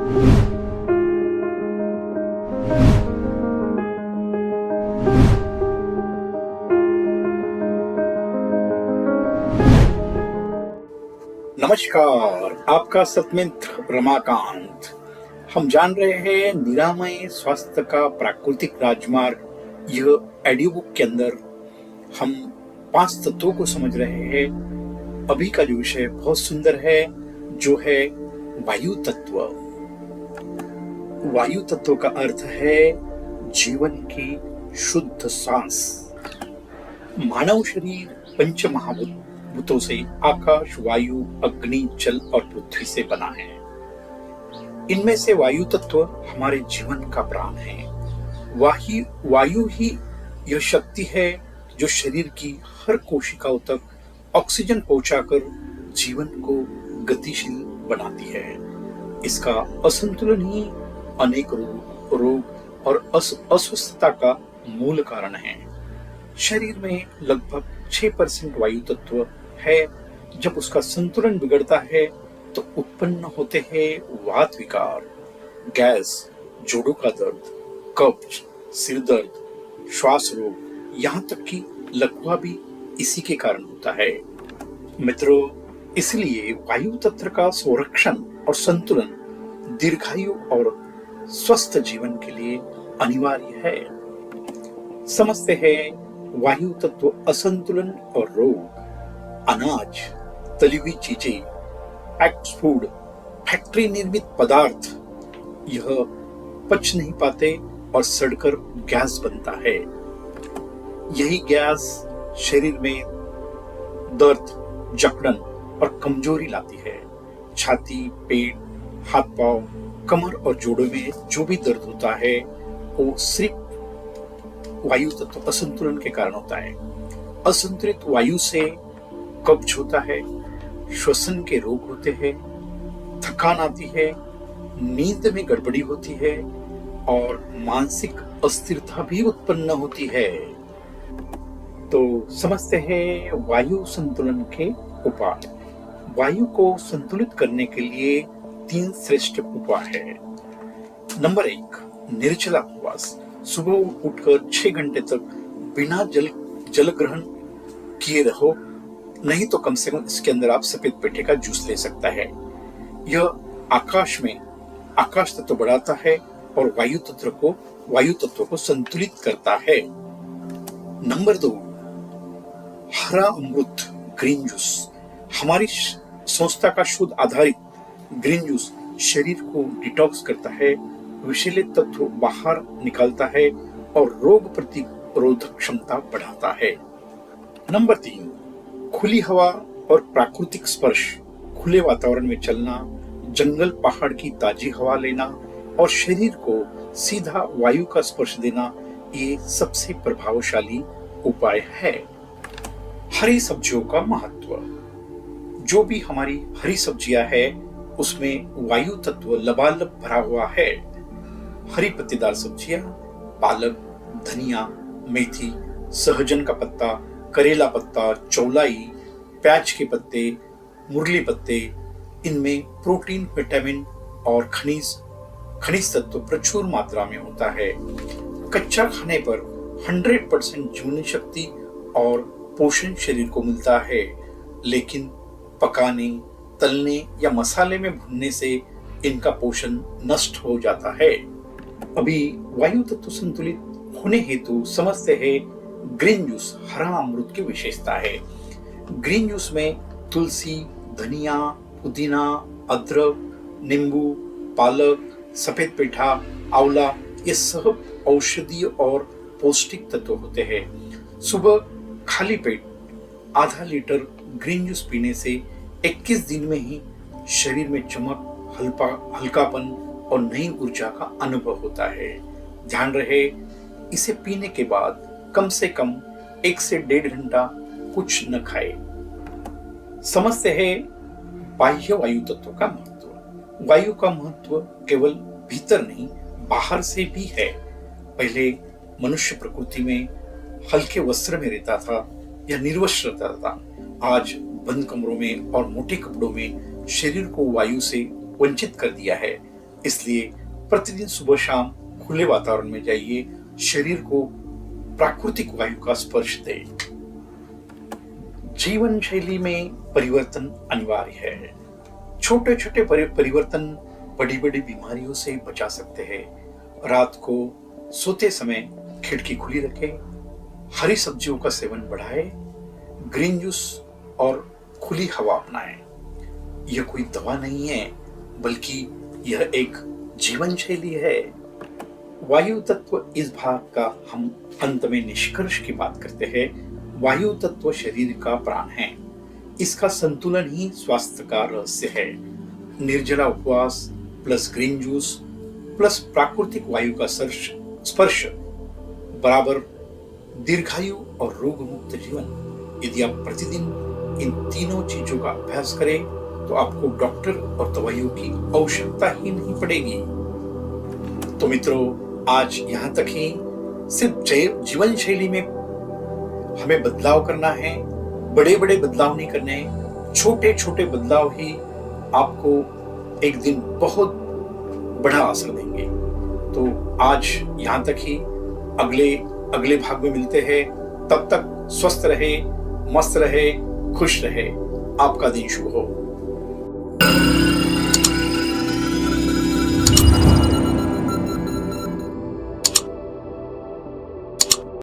नमस्कार, आपका सतमित्र रमाकांत। हम जान रहे हैं निरामय स्वास्थ्य का प्राकृतिक राजमार्ग। यह ऑडियो बुक के अंदर हम 5 तत्वों को समझ रहे हैं। अभी का जो विषय बहुत सुंदर है, जो है वायु तत्व। वायु तत्व का अर्थ है जीवन की शुद्ध सांस। मानव शरीर पंच महाभूतों से आकाश, वायु, अग्नि, जल और पृथ्वी से बना है। इनमें से वायु तत्व हमारे जीवन का प्राण है। वायु ही यह शक्ति है जो शरीर की हर कोशिकाओं तक ऑक्सीजन पहुंचाकर जीवन को गतिशील बनाती है। इसका असंतुलन ही अनेक रोग और अस्वस्थता का मूल कारण है। शरीर में लगभग 6% वायु तत्व है। जब उसका संतुलन बिगड़ता है तो उत्पन्न होते हैं वात विकार, गैस, जोड़ों का दर्द, कब्ज, सिर दर्द, श्वास रोग, यहाँ तक कि लकवा भी इसी के कारण होता है। मित्रों, इसलिए वायु तत्व का संरक्षण और संतुलन दीर्घायु और स्वस्थ जीवन के लिए अनिवार्य है। समझते हैं वायु तत्व असंतुलन और रोग। अनाज, तली हुई चीजें, पैक्ड फूड, फैक्ट्री निर्मित पदार्थ, यह पच नहीं पाते और सड़कर गैस बनता है। यही गैस शरीर में दर्द, जकड़न और कमजोरी लाती है। छाती, पेट, हाथ पांव, कमर और जोड़ों में जो भी दर्द होता है वो सिर्फ वायु तत्व असंतुलन के कारण होता है। असंतुलित वायु से कब्ज होता है, श्वसन के रोग होते हैं, थकान आती है, नींद में गड़बड़ी होती है और मानसिक अस्थिरता भी उत्पन्न होती है। तो समझते हैं वायु संतुलन के उपाय। वायु को संतुलित करने के लिए 3 श्रेष्ठ उपाय है। नंबर 1, निर्जला उपवास। सुबह उठकर 6 घंटे तक बिना जल ग्रहण किए रहो, नहीं तो कम से कम इसके अंदर आप सफेद पेठे का जूस ले सकता है। यह आकाश तत्व बढ़ाता है और वायु तत्व को संतुलित करता है। नंबर 2, हरा अमृत ग्रीन जूस। हमारी संस्था का शुद्ध आधारित ग्रीन जूस शरीर को डिटॉक्स करता है, विषैले तत्व बाहर निकालता है और रोग प्रतिरोधक क्षमता बढ़ाता है। नंबर 3, खुली हवा और प्राकृतिक स्पर्श। खुले वातावरण में चलना, जंगल पहाड़ की ताजी हवा लेना और शरीर को सीधा वायु का स्पर्श देना, ये सबसे प्रभावशाली उपाय है। हरी सब्जियों का महत्व। जो भी हमारी हरी सब्जियां है उसमें वायु तत्व लबालब भरा हुआ है। हरी पत्तेदार सब्जियां, पालक, धनिया, मेथी, सहजन का पत्ता, करेला पत्ता, चौलाई, प्याज के पत्ते, मुरली पत्ते, इनमें प्रोटीन, विटामिन और खनिज तत्व प्रचुर मात्रा में होता है। कच्चा खाने पर 100% जीवन शक्ति और पोषण शरीर को मिलता है, लेकिन पकाने, तलने या मसाले में भुनने से इनका पोषण नष्ट हो जाता है। अभी वायु तत्व संतुलित होने हेतु समझते हैं ग्रीन जूस, हरा अमृत की विशेषता है। ग्रीन जूस में तुलसी, धनिया, पुदीना, अदरक, नींबू, पालक, सफेद पेठा, आंवला, ये सब औषधीय और पौष्टिक तत्व होते हैं। सुबह खाली पेट आधा लीटर ग्रीन जूस पीने से 21 दिन में ही शरीर में चमक, हल्कापन और नई ऊर्जा का अनुभव होता है। ध्यान रहे, इसे पीने के बाद कम से कम 1 से 1.5 घंटा कुछ न खाए। समझते हैं बाह्य वायु तत्व का महत्व। वायु का महत्व केवल भीतर नहीं, बाहर से भी है। पहले मनुष्य प्रकृति में हल्के वस्त्र में रहता था या निर्वस्त्र रहता था। आज बंद कमरों में और मोटे कपड़ों में शरीर को वायु से वंचित कर दिया है। इसलिए प्रतिदिन सुबह शाम खुले वातावरण में जाइए, शरीर को प्राकृतिक वायु का स्पर्श दें। जीवन शैली में परिवर्तन अनिवार्य है। छोटे छोटे परिवर्तन बड़ी बड़ी बीमारियों से बचा सकते हैं। रात को सोते समय खिड़की खुली रखें, हरी सब्जियों का सेवन बढ़ाएं, ग्रीन जूस और खुली हवा अपनाएं। यह कोई दवा नहीं है, बल्कि यह एक जीवन शैली है। वायु तत्व इस भाग का हम अंत में निष्कर्ष की बात करते हैं। वायु तत्व शरीर का प्राण है। इसका संतुलन ही स्वास्थ्य का रहस्य है। निर्जला उपवास प्लस ग्रीन जूस प्लस प्राकृतिक वायु का स्पर्श बराबर दीर्घायु और रोग मुक्त जीवन। यदि आप प्रतिदिन इन तीनों चीजों का अभ्यास करें तो आपको डॉक्टर और दवाइयों की आवश्यकता ही नहीं पड़ेगी। तो मित्रों, आज यहां तक ही। सिर्फ जीवन शैली में हमें बदलाव करना है, बड़े बड़े बदलाव नहीं करने। छोटे छोटे बदलाव ही आपको एक दिन बहुत बड़ा असर देंगे। तो आज यहां तक ही। अगले भाग में मिलते हैं। तब तक स्वस्थ रहे, मस्त रहे, खुश रहे। आपका दिन शुभ हो।